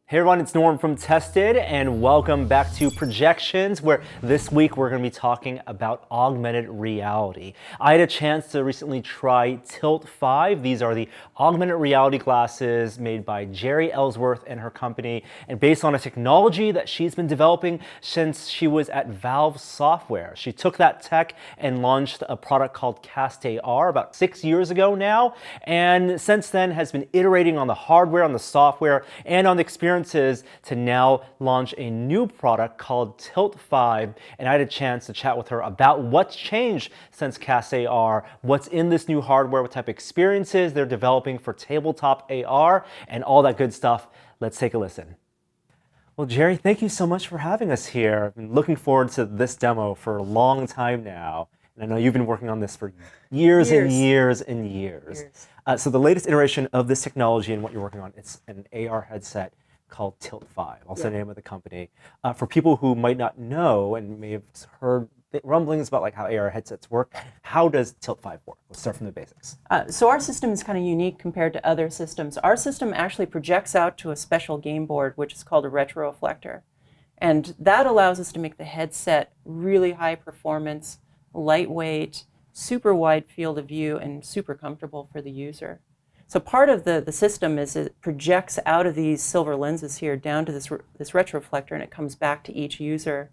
Hey everyone, it's Norm from Tested, and welcome back to Projections, where this week we're going to be talking about augmented reality. I had a chance to recently try Tilt 5. These are the augmented reality glasses made by Jeri Ellsworth and her company, and based on a technology that she's been developing since she was at Valve Software. She took that tech and launched a product called Cast AR about 6 years ago now, and since then has been iterating on the hardware, on the software, and on the experience to now launch a new product called Tilt 5, and I had a chance to chat with her about what's changed since Cast AR, what's in this new hardware, what type of experiences they're developing for tabletop AR, and all that good stuff. Let's take a listen. Well, Jeri, thank you so much for having us here. I've been looking forward to this demo for a long time now, and I know you've been working on this for years. And years and years. So the latest iteration of this technology and what you're working on, it's an AR headset called Tilt 5, also the name of the company. For people who might not know and may have heard rumblings about like how AR headsets work, how does Tilt 5 work? Let's start from the basics. So our system is kind of unique compared to other systems. Our system actually projects out to a special game board, which is called a retroreflector. And that allows us to make the headset really high performance, lightweight, super wide field of view, and super comfortable for the user. So part of the system is it projects out of these silver lenses here down to this retroreflector, and it comes back to each user.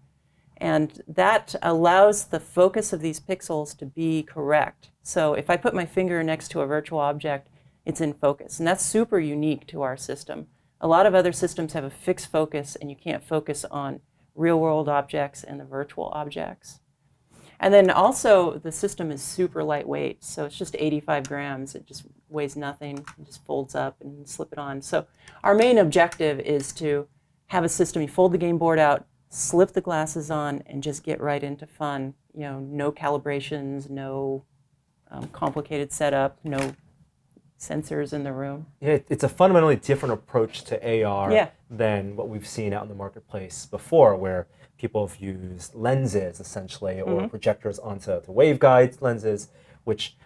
And that allows the focus of these pixels to be correct. So if I put my finger next to a virtual object, it's in focus. And that's super unique to our system. A lot of other systems have a fixed focus, and you can't focus on real-world objects and the virtual objects. And then also the system is super lightweight, so it's just 85 grams. It just weighs nothing. It just folds up and slip it on. So our main objective is to have a system, you fold the game board out, slip the glasses on, and just get right into fun. You know, no calibrations, no complicated setup, no sensors in the room. Yeah, it's a fundamentally different approach to AR than what we've seen out in the marketplace before, where people have used lenses essentially, or projectors onto the waveguide lenses, which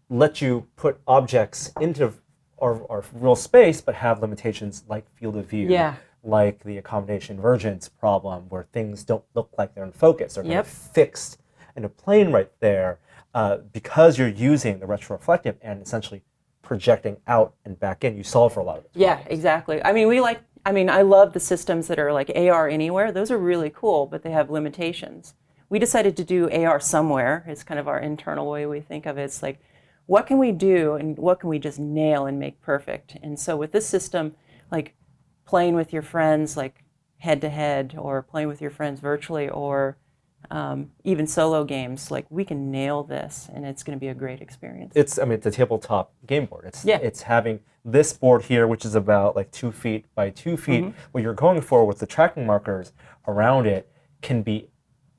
let you put objects into our real space, but have limitations like field of view, like the accommodation divergence problem, where things don't look like they're in focus. They're kind of fixed in a plane right there, because you're using the retroreflective and essentially projecting out and back in. You solve for a lot of it. Yeah, exactly. I mean, I love the systems that are like AR anywhere. Those are really cool, but they have limitations. We decided to do AR somewhere. It's kind of our internal way we think of it. It's like, what can we do and what can we just nail and make perfect? And so with this system, like playing with your friends, like head to head, or playing with your friends virtually, or even solo games, like we can nail this and it's going to be a great experience. It's a tabletop game board. It's having this board here, which is about like 2 feet by 2 feet. What you're going for with the tracking markers around it can be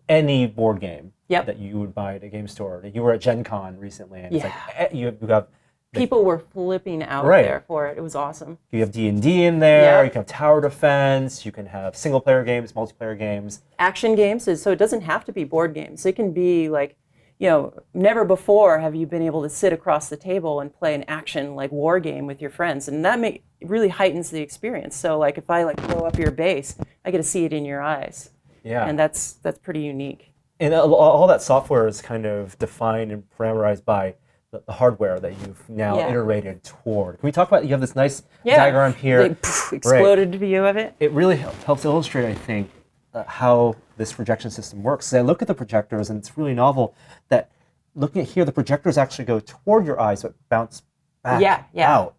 any board game that you would buy at a game store. You were at Gen Con recently, and it's like you have people were flipping out there for it. It was awesome. You have D&D in there. You can have tower defense. You can have single-player games, multiplayer games. Action games, so it doesn't have to be board games. It can be like, you know, never before have you been able to sit across the table and play an action like war game with your friends, and that really heightens the experience. So like if I like blow up your base, I get to see it in your eyes. Yeah. And that's pretty unique. And all that software is kind of defined and parameterized by the hardware that you've now iterated toward. Can we talk about, you have this nice diagram here. Exploded view of it. It really helps illustrate, I think, how this projection system works. So I look at the projectors, and it's really novel that looking at here, the projectors actually go toward your eyes, but bounce back out.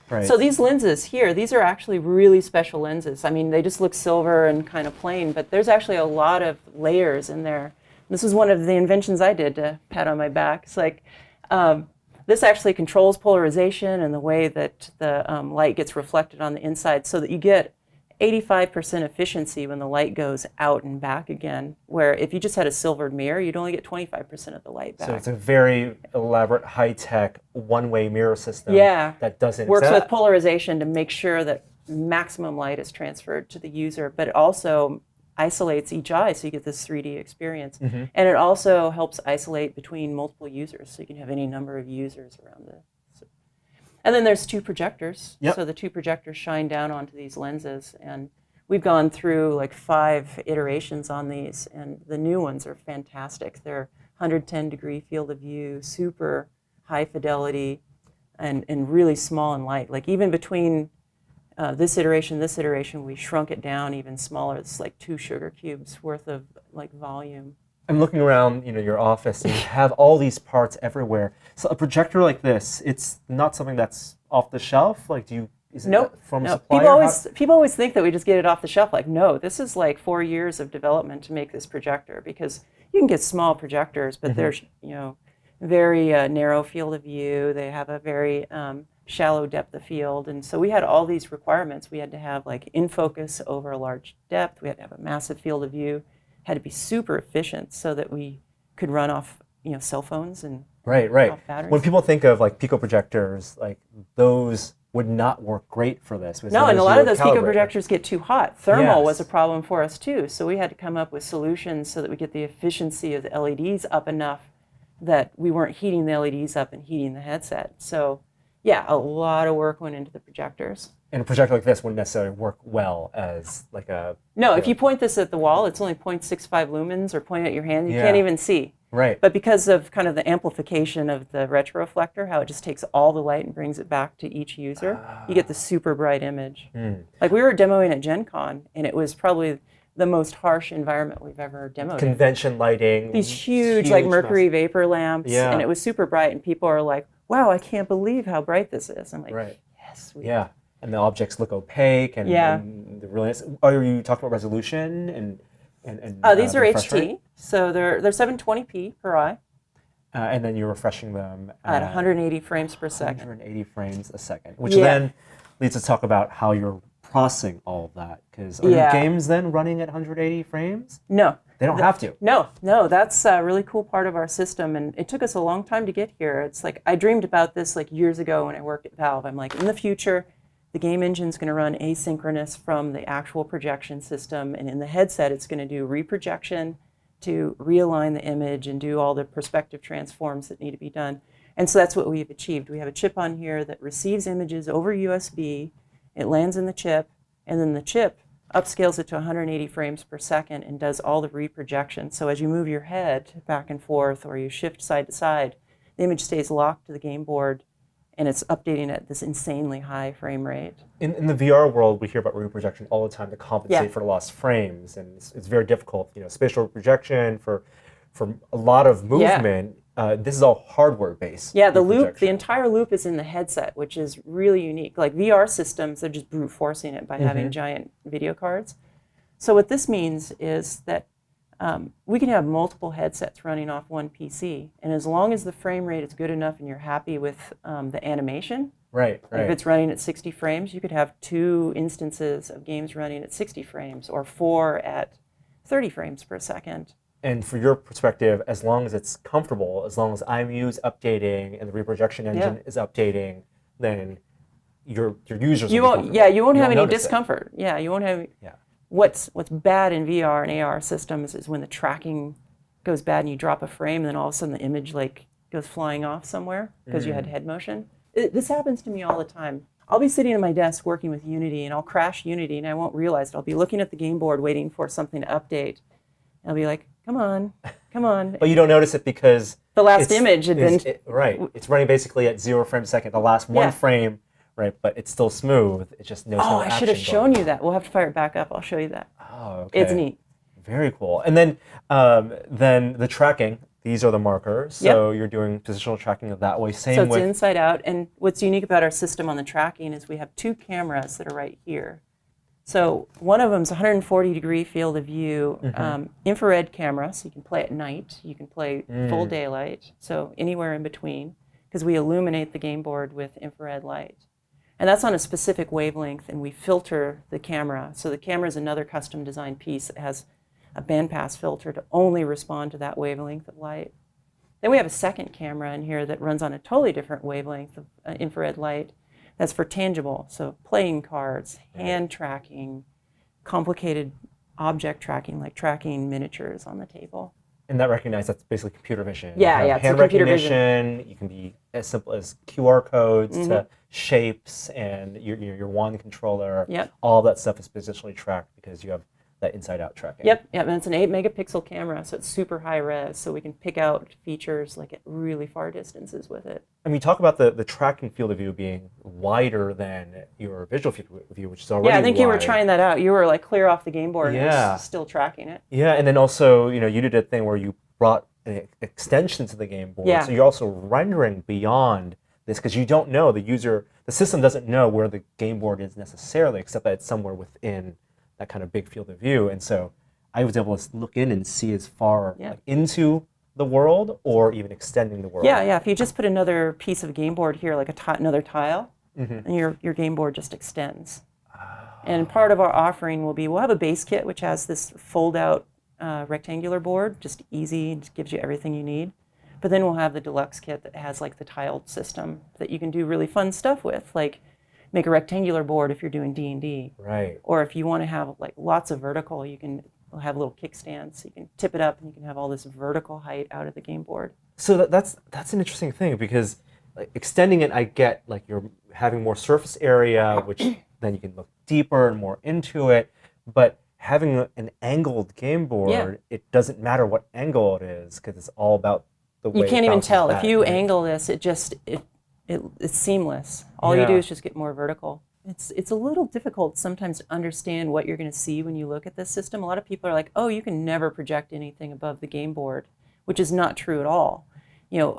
Right. So these lenses here, these are actually really special lenses. I mean, they just look silver and kind of plain, but there's actually a lot of layers in there. This is one of the inventions I did to pat on my back. It's like, this actually controls polarization and the way that the light gets reflected on the inside, so that you get 85% efficiency when the light goes out and back again, where if you just had a silvered mirror, you'd only get 25% of the light back. So it's a very elaborate, high-tech, one-way mirror system that doesn't works with polarization to make sure that maximum light is transferred to the user, but it also isolates each eye, so you get this 3D experience. And it also helps isolate between multiple users, so you can have any number of users around this. And then there's two projectors. Yep. So the two projectors shine down onto these lenses. And we've gone through like 5 iterations on these. And the new ones are fantastic. They're 110-degree field of view, super high fidelity, and really small and light. Like even between this iteration, we shrunk it down even smaller. It's like 2 sugar cubes worth of like volume. I'm looking around, your office, and you have all these parts everywhere. So a projector like this, it's not something that's off the shelf. Like, is it Nope. from a No. supplier? People always think that we just get it off the shelf. Like, no, this is like 4 years of development to make this projector, because you can get small projectors, but they're very narrow field of view. They have a very shallow depth of field, and so we had all these requirements. We had to have like in focus over a large depth. We had to have a massive field of view. Had to be super efficient so that we could run off, cell phones and Right. off batteries. When people think of like pico projectors, like those would not work great for this. No, and a lot of those pico projectors get too hot. Thermal was a problem for us too, so we had to come up with solutions so that we get the efficiency of the LEDs up enough that we weren't heating the LEDs up and heating the headset. So yeah, a lot of work went into the projectors. And a projector like this wouldn't necessarily work well as like a... No, if you point this at the wall, it's only 0.65 lumens, or point at your hand, you can't even see. Right. But because of kind of the amplification of the retroreflector, how it just takes all the light and brings it back to each user, you get the super bright image. Like we were demoing at Gen Con, and it was probably the most harsh environment we've ever demoed. Convention lighting. These huge like mercury vapor lamps, and it was super bright, and people are like, wow, I can't believe how bright this is. I'm like, yes. Yeah. And the objects look opaque, and they're really nice. Are you talking about resolution and these are refresh HT, rate? so they're 720p per eye. And then you're refreshing them at 180 frames per second. 180 frames a second, which then leads to talk about how you're processing all of that. Because are your games then running at 180 frames? No. They don't have to. No, that's a really cool part of our system, and it took us a long time to get here. It's like I dreamed about this like years ago when I worked at Valve. I'm like, in the future, the game engine's going to run asynchronous from the actual projection system, and in the headset, it's going to do reprojection to realign the image and do all the perspective transforms that need to be done. And so that's what we've achieved. We have a chip on here that receives images over USB, it lands in the chip, and then the chip upscales it to 180 frames per second and does all the reprojection. So as you move your head back and forth or you shift side to side, the image stays locked to the game board, and it's updating at this insanely high frame rate. In the VR world, we hear about reprojection all the time to compensate for the lost frames, and it's very difficult. Spatial projection for a lot of movement. This is all hardware based. Yeah, the entire loop is in the headset, which is really unique. Like VR systems, they're just brute forcing it by having giant video cards. So what this means is that we can have multiple headsets running off one PC, and as long as the frame rate is good enough and you're happy with the animation, right. If it's running at 60 frames, you could have 2 instances of games running at 60 frames or 4 at 30 frames per second. And for your perspective, as long as it's comfortable, as long as IMU is updating and the reprojection engine is updating, then your users you will won't. Yeah, you won't have any discomfort. Yeah, you won't have. Yeah. What's bad in VR and AR systems is when the tracking goes bad and you drop a frame, and then all of a sudden the image like goes flying off somewhere because you had head motion. This happens to me all the time. I'll be sitting at my desk working with Unity, and I'll crash Unity, and I won't realize it. I'll be looking at the game board waiting for something to update. And I'll be like, come on. But you don't notice it because the last image had been... It's running basically at 0 frames a second. The last one frame, right, but it's still smooth. It just knows no action. I should have shown you that. We'll have to fire it back up. I'll show you that. Oh, okay. It's neat. Very cool. And then the tracking, these are the markers. So you're doing positional tracking of that way. So it's inside out. And what's unique about our system on the tracking is we have 2 cameras that are right here. So one of them is 140-degree field of view infrared camera, so you can play at night, you can play full daylight, so anywhere in between, because we illuminate the game board with infrared light. And that's on a specific wavelength, and we filter the camera. So the camera is another custom designed piece that has a bandpass filter to only respond to that wavelength of light. Then we have a second camera in here that runs on a totally different wavelength of infrared light. That's for tangible, so playing cards, hand tracking, complicated object tracking, like tracking miniatures on the table. And that that's basically computer vision. Yeah, You have yeah, it's hand a computer vision. recognition. You can be as simple as QR codes to shapes and your wand controller. Yep. All that stuff is positionally tracked because you have that inside-out tracking. Yep, and it's an 8-megapixel camera, so it's super high res, so we can pick out features like at really far distances with it. And we talk about the tracking field of view being wider than your visual field of view, which is already Yeah, I think you were wide. trying that out. You were like clear off the game board and it was still tracking it. Yeah, and then also, you did a thing where you brought an extension to the game board. Yeah. So you're also rendering beyond this because you don't know, the system doesn't know where the game board is necessarily, except that it's somewhere within that kind of big field of view. And so I was able to look in and see as far into the world or even extending the world. Yeah. If you just put another piece of game board here, like another tile, and your game board just extends. And part of our offering will be, we'll have a base kit which has this fold-out rectangular board, just easy, just gives you everything you need. But then we'll have the deluxe kit that has like the tiled system that you can do really fun stuff with, like make a rectangular board if you're doing D&D. Right. Or if you want to have like lots of vertical, you can have little kickstands. So you can tip it up and you can have all this vertical height out of the game board. So that's an interesting thing because like, extending it, I get like you're having more surface area, which then you can look deeper and more into it. But having an angled game board, it doesn't matter what angle it is because it's all about the way you can't even tell. back. If you angle this, it's seamless. All you do is just get more vertical. It's a little difficult sometimes to understand what you're going to see when you look at this system. A lot of people are like, oh, you can never project anything above the game board, which is not true at all.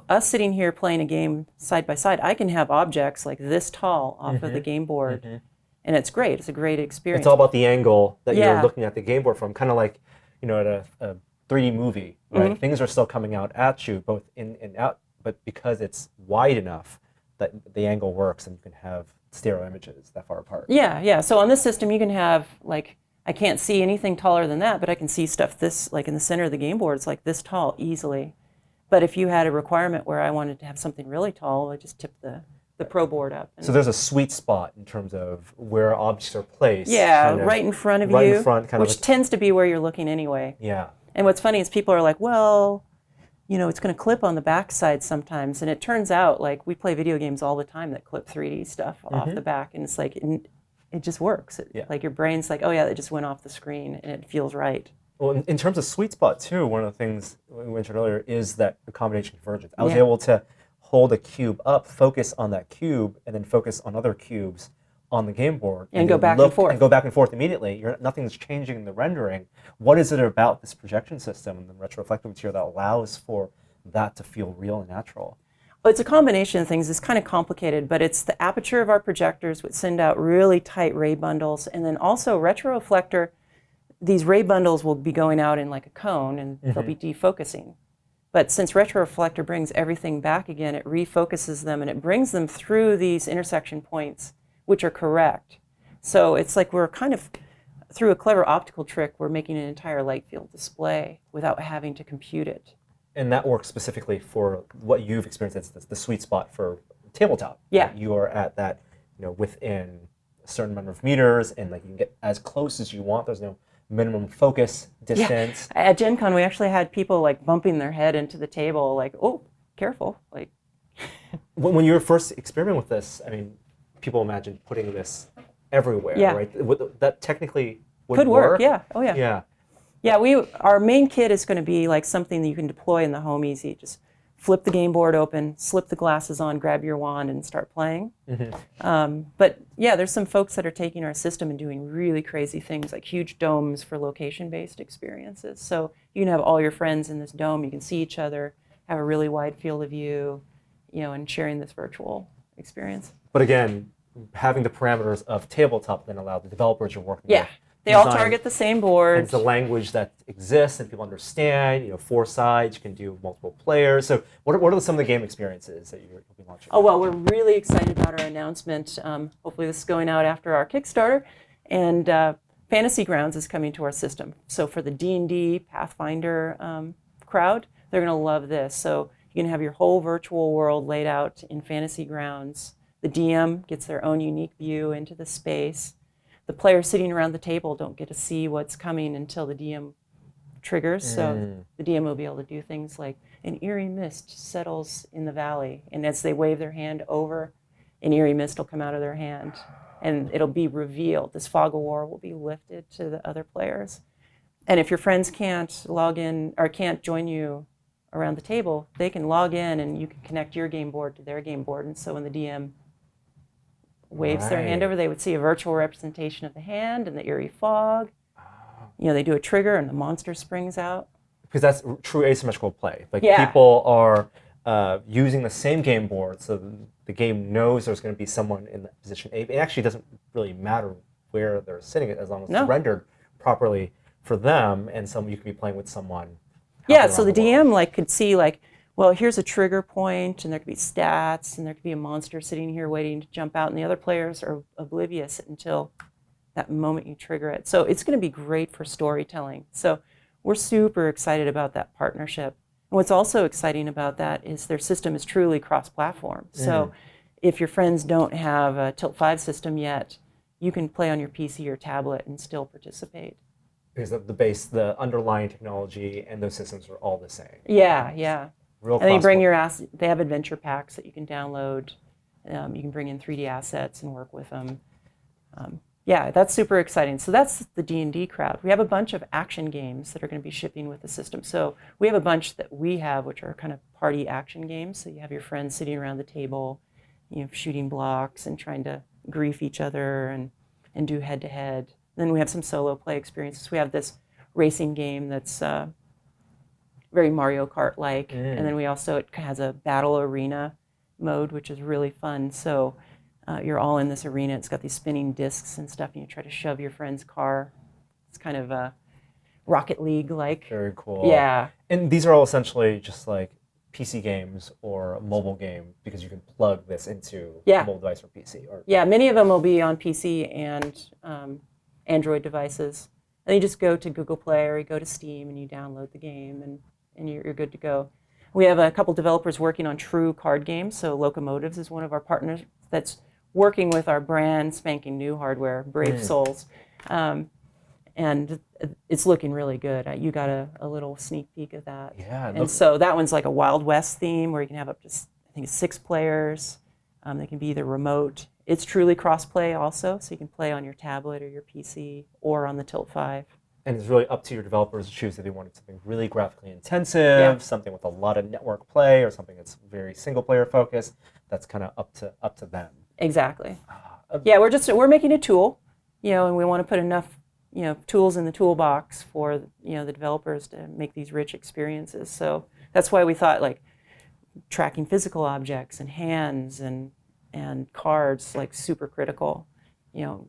Us sitting here playing a game side by side, I can have objects like this tall off of the game board, and it's great. It's a great experience. It's all about the angle that you're looking at the game board from, kind of like, at a 3D movie, right? Things are still coming out at you, both in and out, but because it's wide enough that the angle works and you can have stereo images that far apart. Yeah. So on this system, you can have, like, I can't see anything taller than that, but I can see stuff this, like in the center of the game board, it's like this tall easily. But if you had a requirement where I wanted to have something really tall, I just tip the Pro board up. So there's a sweet spot in terms of where objects are placed. Yeah, right in front of you, right in front, which tends to be where you're looking anyway. Yeah. And what's funny is people are like, well, it's going to clip on the backside sometimes. And it turns out, like, we play video games all the time that clip 3D stuff off the back. And it's like, it just works. Like, your brain's like, oh, yeah, it just went off the screen, and it feels right. Well, in terms of sweet spot, too, one of the things we mentioned earlier is that accommodation convergence. I was able to hold a cube up, focus on that cube, and then focus on other cubes on the game board. And go back and forth. And go back and forth immediately. Nothing's changing in the rendering. What is it about this projection system and the retroreflective material that allows for that to feel real and natural? Well, it's a combination of things. It's kind of complicated, but it's the aperture of our projectors which send out really tight ray bundles, and then also retroreflector. These ray bundles will be going out in like a cone, and they'll be defocusing. But since retroreflector brings everything back again, it refocuses them, and it brings them through these intersection points, which are correct. So it's like we're kind of, through a clever optical trick, we're making an entire light field display without having to compute it. And that works specifically for what you've experienced. It's the sweet spot for tabletop. Yeah. You are at that, within a certain number of meters, and like you can get as close as you want. There's no minimum focus distance. Yeah. At Gen Con, we actually had people like bumping their head into the table, like, oh, careful. Like, when you were first experimenting with this, I mean, people imagine putting this everywhere, right? That technically would work. Yeah. Oh, yeah. Yeah. Yeah, our main kit is going to be like something that you can deploy in the home easy. Just flip the game board open, slip the glasses on, grab your wand, and start playing. But yeah, there's some folks that are taking our system and doing really crazy things, like huge domes for location-based experiences. So you can have all your friends in this dome. You can see each other, have a really wide field of view, and sharing this virtual experience. But again, having the parameters of tabletop then allow the developers you're working with. They all target the same board. It's a language that exists and people understand. 4 sides, you can do multiple players. So what are some of the game experiences that you'll be launching? Oh, well, we're really excited about our announcement. Hopefully this is going out after our Kickstarter. And Fantasy Grounds is coming to our system. So for the D&D Pathfinder crowd, they're going to love this. So you can have your whole virtual world laid out in Fantasy Grounds. The DM gets their own unique view into the space. The players sitting around the table don't get to see what's coming until the DM triggers. So the DM will be able to do things like an eerie mist settles in the valley, and as they wave their hand over, an eerie mist will come out of their hand, and it'll be revealed. This fog of war will be lifted to the other players. And if your friends can't log in or can't join you around the table, they can log in and you can connect your game board to their game board. And so when the DM waves their hand over, they would see a virtual representation of the hand and the eerie fog. They do a trigger and the monster springs out. Because that's true asymmetrical play. Like people are using the same game board, so the game knows there's going to be someone in that position A. It actually doesn't really matter where they're sitting as long as it's rendered properly for them, and you could be playing with someone. Yeah, so the DM could see well, here's a trigger point, and there could be stats, and there could be a monster sitting here waiting to jump out, and the other players are oblivious until that moment you trigger it. So it's going to be great for storytelling. So we're super excited about that partnership. And what's also exciting about that is their system is truly cross-platform. So if your friends don't have a Tilt 5 system yet, you can play on your PC or tablet and still participate. Because the underlying technology and those systems are all the same. Yeah. Real and then you bring they have adventure packs that you can download. You can bring in 3D assets and work with them. Yeah, that's super exciting. So that's the D&D crowd. We have a bunch of action games that are going to be shipping with the system. So we have a bunch that we have, which are kind of party action games. So you have your friends sitting around the table, shooting blocks and trying to grief each other and do head-to-head. Then we have some solo play experiences. We have this racing game that's very Mario Kart-like. And then it has a battle arena mode, which is really fun. So you're all in this arena. It's got these spinning discs and stuff, and you try to shove your friend's car. It's kind of a Rocket League-like. Very cool. Yeah. And these are all essentially just like PC games or a mobile game because you can plug this into a mobile device or PC. Yeah, many of them will be on PC and Android devices. And you just go to Google Play or you go to Steam and you download the game and you're good to go. We have a couple developers working on true card games. So Locomotives is one of our partners that's working with our brand spanking new hardware, Brave Souls. And it's looking really good. You got a little sneak peek of that. Yeah. And so that one's like a Wild West theme where you can have up to, I think, 6 players. They can be either remote. It's truly cross-play also, so you can play on your tablet or your PC or on the Tilt 5. And it's really up to your developers to choose if they wanted something really graphically intensive, something with a lot of network play, or something that's very single-player focused. That's kind of up to them. Exactly. Yeah, we're making a tool, and we want to put enough, tools in the toolbox for, the developers to make these rich experiences. So that's why we thought tracking physical objects and hands and cards super critical.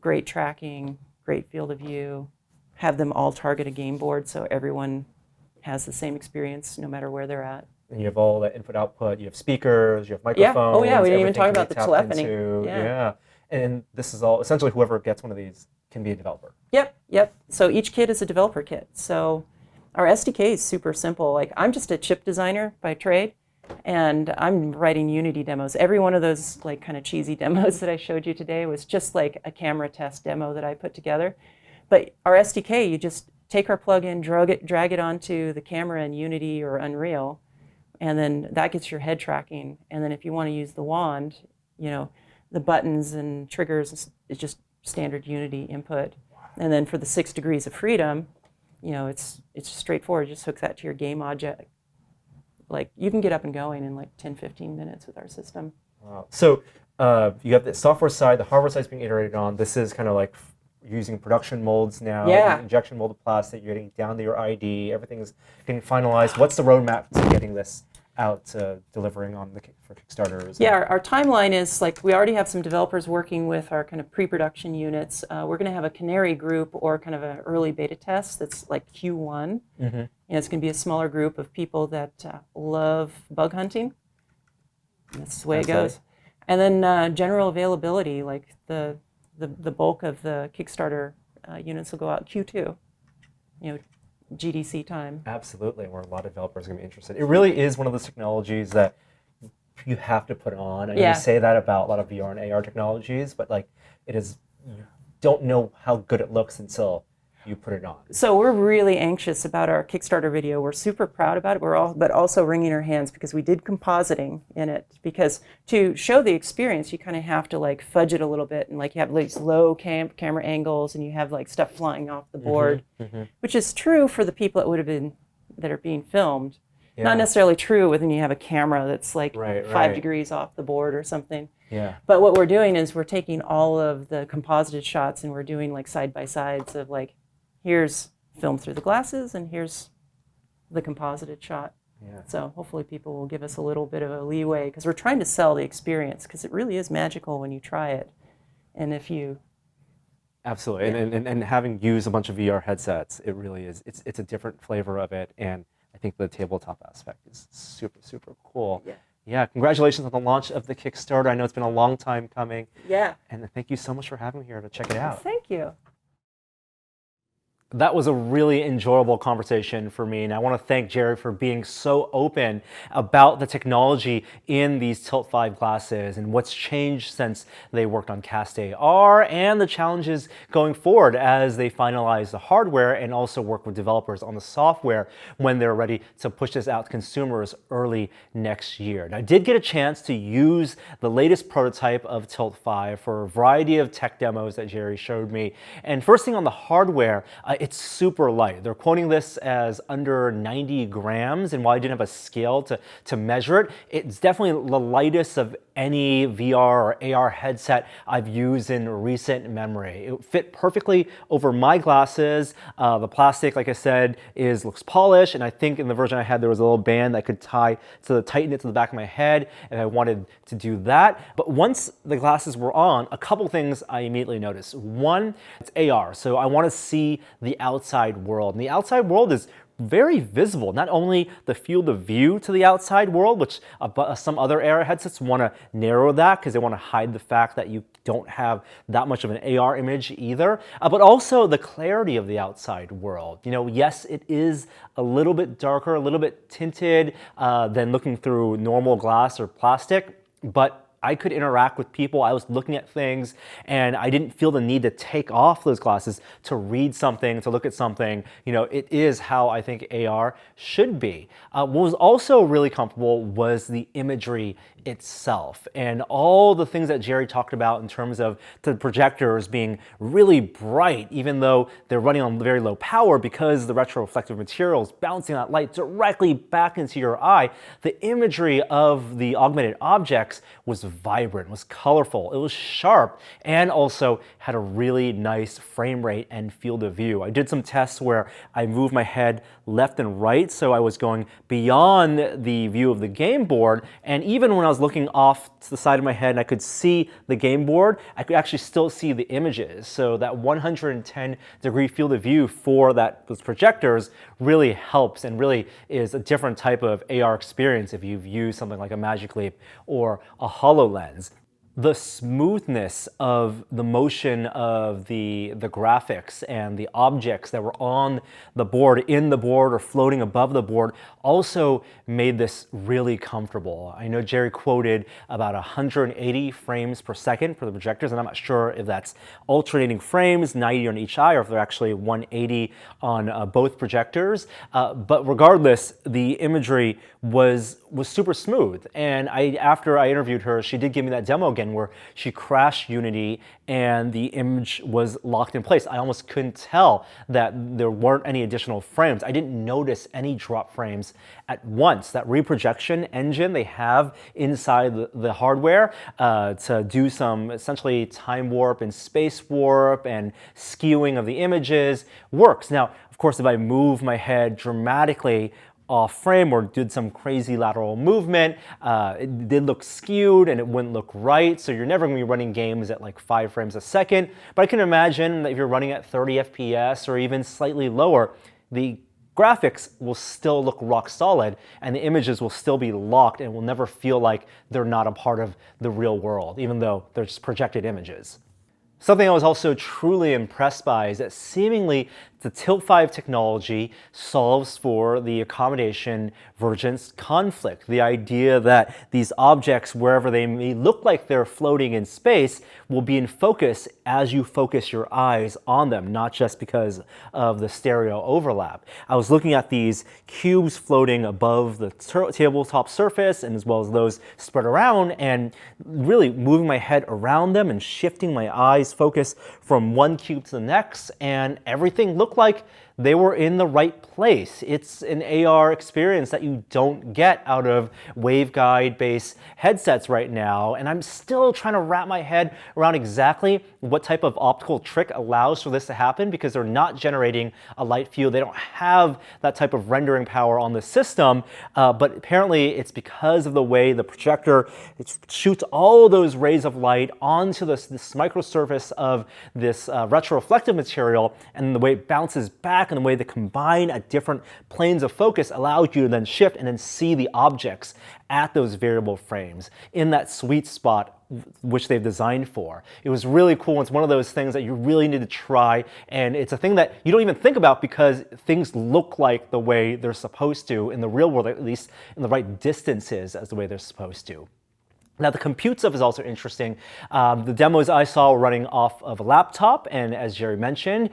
Great tracking, great field of view. Have them all target a game board so everyone has the same experience no matter where they're at. And you have all that input output. You have speakers, you have microphones. Yeah. Oh yeah, we didn't even talk about the tapped telephony. Yeah. And this is all essentially whoever gets one of these can be a developer. Yep. So each kit is a developer kit. So our SDK is super simple. I'm just a chip designer by trade, and I'm writing Unity demos. Every one of those kind of cheesy demos that I showed you today was just a camera test demo that I put together. But our SDK, you just take our plugin, drag it onto the camera in Unity or Unreal, and then that gets your head tracking. And then if you want to use the wand, the buttons and triggers is just standard Unity input. And then for the 6 degrees of freedom, it's straightforward. Just hooks that to your game object. You can get up and going in 10, 15 minutes with our system. Wow. So you have the software side, the hardware side is being iterated on. This is kind of using production molds now, injection molded plastic, you're getting down to your ID, everything is getting finalized. What's the roadmap to getting this out to delivering for Kickstarters? Yeah, our timeline is we already have some developers working with our kind of pre-production units. We're going to have a canary group or kind of an early beta test that's Q1. And it's going to be a smaller group of people that love bug hunting. That's the way it goes. And then general availability, the bulk of the Kickstarter units will go out Q2, GDC time. Absolutely, where a lot of developers are going to be interested. It really is one of those technologies that you have to put on. And you say that about a lot of VR and AR technologies, but it is, you don't know how good it looks until you put it on? So we're really anxious about our Kickstarter video. We're super proud about it. But also wringing our hands because we did compositing in it. Because to show the experience, you kind of have to like fudge it a little bit, and like you have these low camera angles, and you have like stuff flying off the board, which is true for the people that are being filmed. Yeah. Not necessarily true when you have a camera that's like Right, 5 degrees off the board or something. Yeah. But what we're doing is we're taking all of the composited shots and we're doing like side by sides of like, here's film through the glasses and here's the composited shot. Yeah. So hopefully people will give us a little bit of a leeway because we're trying to sell the experience because it really is magical when you try it. And if you... Absolutely, and having used a bunch of VR headsets, it really is, it's a different flavor of it, and I think the tabletop aspect is super, super cool. Yeah. Yeah, congratulations on the launch of the Kickstarter. I know it's been a long time coming. Yeah. And thank you so much for having me here to check it out. Thank you. That was a really enjoyable conversation for me, and I want to thank Jeri for being so open about the technology in these Tilt 5 glasses and what's changed since they worked on Cast AR and the challenges going forward as they finalize the hardware and also work with developers on the software when they're ready to push this out to consumers early next year. Now, I did get a chance to use the latest prototype of Tilt 5 for a variety of tech demos that Jeri showed me. And first thing on the hardware, it's super light. They're quoting this as under 90 grams, and while I didn't have a scale to measure it, it's definitely the lightest of any VR or AR headset I've used in recent memory. It fit perfectly over my glasses. The plastic, like I said, looks polished, and I think in the version I had there was a little band that I could tighten it to the back of my head if I wanted to do that. But once the glasses were on, a couple things I immediately noticed. One, it's AR, so I want to see the outside world. And the outside world is very visible. Not only the field of view to the outside world, which some other AR headsets want to narrow that because they want to hide the fact that you don't have that much of an AR image either, but also the clarity of the outside world. You know, yes, it is a little bit darker, a little bit tinted than looking through normal glass or plastic, but I could interact with people. I was looking at things and I didn't feel the need to take off those glasses to read something, to look at something. You know, it is how I think AR should be. What was also really comfortable was the imagery itself and all the things that Jeri talked about in terms of the projectors being really bright, even though they're running on very low power because the retroreflective material is bouncing that light directly back into your eye. The imagery of the augmented objects was vibrant, was colorful, it was sharp, and also had a really nice frame rate and field of view. I did some tests where I moved my head left and right, so I was going beyond the view of the game board, and even when I was looking off to the side of my head and I could see the game board, I could actually still see the images. So that 110-degree field of view for those projectors really helps and really is a different type of AR experience if you've used something like a Magic Leap or a HoloLens. The smoothness of the motion of the graphics and the objects that were on the board, in the board, or floating above the board also made this really comfortable. I know Jeri quoted about 180 frames per second for the projectors, and I'm not sure if that's alternating frames, 90 on each eye, or if they're actually 180 on both projectors. But regardless, the imagery was super smooth. And after I interviewed her, she did give me that demo again where she crashed Unity and the image was locked in place. I almost couldn't tell that there weren't any additional frames. I didn't notice any drop frames at once. That reprojection engine they have inside the hardware to do some essentially time warp and space warp and skewing of the images works. Now, of course, if I move my head dramatically off frame or did some crazy lateral movement, it did look skewed and it wouldn't look right. So you're never going to be running games at like 5 frames a second. But I can imagine that if you're running at 30 FPS or even slightly lower, the graphics will still look rock solid and the images will still be locked and will never feel like they're not a part of the real world, even though they're just projected images. Something I was also truly impressed by is that seemingly the Tilt 5 technology solves for the accommodation divergence conflict. The idea that these objects, wherever they may look like they're floating in space, will be in focus as you focus your eyes on them, not just because of the stereo overlap. I was looking at these cubes floating above the tabletop surface and as well as those spread around, and really moving my head around them and shifting my eyes focus from one cube to the next, and everything looked like they were in the right place. It's an AR experience that you don't get out of waveguide-based headsets right now, and I'm still trying to wrap my head around exactly what type of optical trick allows for this to happen, because they're not generating a light field. They don't have that type of rendering power on the system, but apparently it's because of the way the projector shoots all those rays of light onto this microsurface of this retroreflective material, and the way it bounces back and the way they combine at different planes of focus allows you to then shift and then see the objects at those variable frames in that sweet spot which they've designed for. It was really cool. It's one of those things that you really need to try, and it's a thing that you don't even think about because things look like the way they're supposed to in the real world, at least in the right distances as the way they're supposed to. Now, the compute stuff is also interesting. The demos I saw were running off of a laptop, and as Jeri mentioned,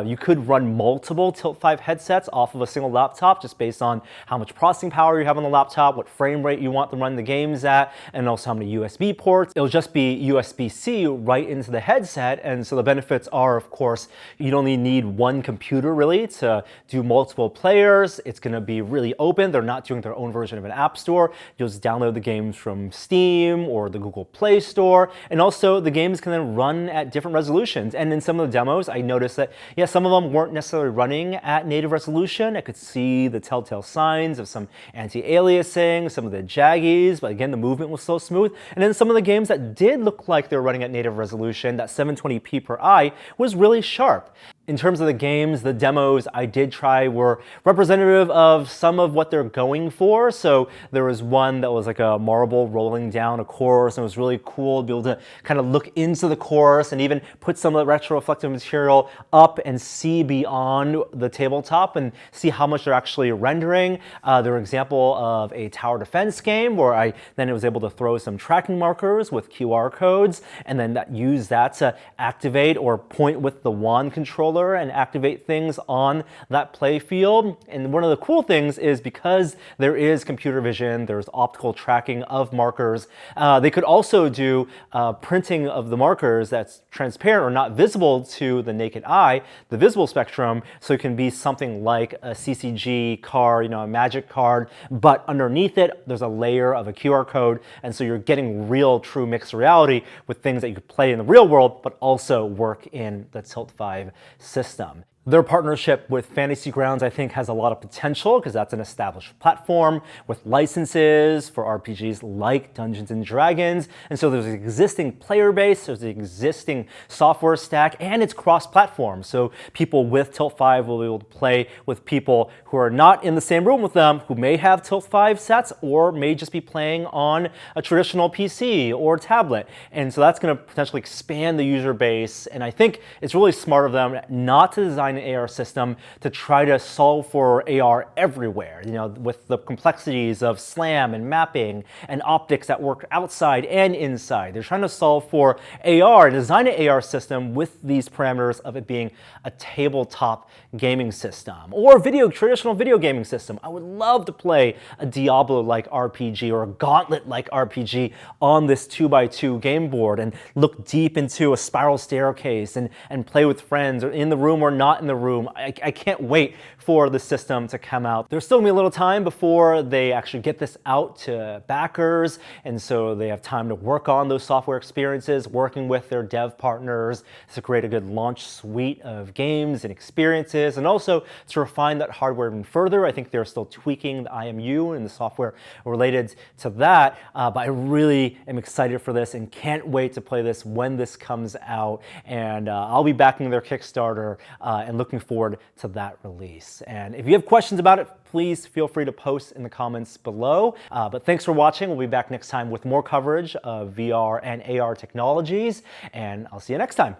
you could run multiple Tilt 5 headsets off of a single laptop just based on how much processing power you have on the laptop, what frame rate you want to run the games at, and also how many USB ports. It'll just be USB-C right into the headset, and so the benefits are, of course, you only need one computer really to do multiple players. It's going to be really open. They're not doing their own version of an app store. You'll just download the games from Steam or the Google Play Store, and also the games can then run at different resolutions. And in some of the demos, I noticed that, yeah, some of them weren't necessarily running at native resolution. I could see the telltale signs of some anti-aliasing, some of the jaggies, but again, the movement was so smooth. And then some of the games that did look like they were running at native resolution, that 720p per eye, was really sharp. In terms of the games, the demos I did try were representative of some of what they're going for. So there was one that was like a marble rolling down a course, and it was really cool to be able to kind of look into the course and even put some of the retroreflective material up and see beyond the tabletop and see how much they're actually rendering. There were an example of a tower defense game where I then was able to throw some tracking markers with QR codes and then use that to activate or point with the wand controller and activate things on that play field. And one of the cool things is because there is computer vision, there's optical tracking of markers, they could also do printing of the markers that's transparent or not visible to the naked eye, the visible spectrum, so it can be something like a CCG card, a magic card, but underneath it there's a layer of a QR code, and so you're getting real true mixed reality with things that you could play in the real world but also work in the Tilt 5 system. Their partnership with Fantasy Grounds, I think, has a lot of potential because that's an established platform with licenses for RPGs like Dungeons & Dragons. And so there's an existing player base, there's an existing software stack, and it's cross-platform. So people with Tilt 5 will be able to play with people who are not in the same room with them, who may have Tilt 5 sets or may just be playing on a traditional PC or tablet. And so that's going to potentially expand the user base. And I think it's really smart of them not to design an AR system to try to solve for AR everywhere, with the complexities of SLAM and mapping and optics that work outside and inside. They're trying to solve for AR and design an AR system with these parameters of it being a tabletop gaming system or traditional video gaming system. I would love to play a Diablo-like RPG or a Gauntlet-like RPG on this 2x2 game board and look deep into a spiral staircase and play with friends or in the room or not in the room. I can't wait for the system to come out. There's still gonna be a little time before they actually get this out to backers, and so they have time to work on those software experiences, working with their dev partners to create a good launch suite of games and experiences, and also to refine that hardware even further. I think they're still tweaking the IMU and the software related to that, but I really am excited for this and can't wait to play this when this comes out, and I'll be backing their Kickstarter and looking forward to that release. And if you have questions about it, please feel free to post in the comments below. But thanks for watching. We'll be back next time with more coverage of VR and AR technologies, and I'll see you next time.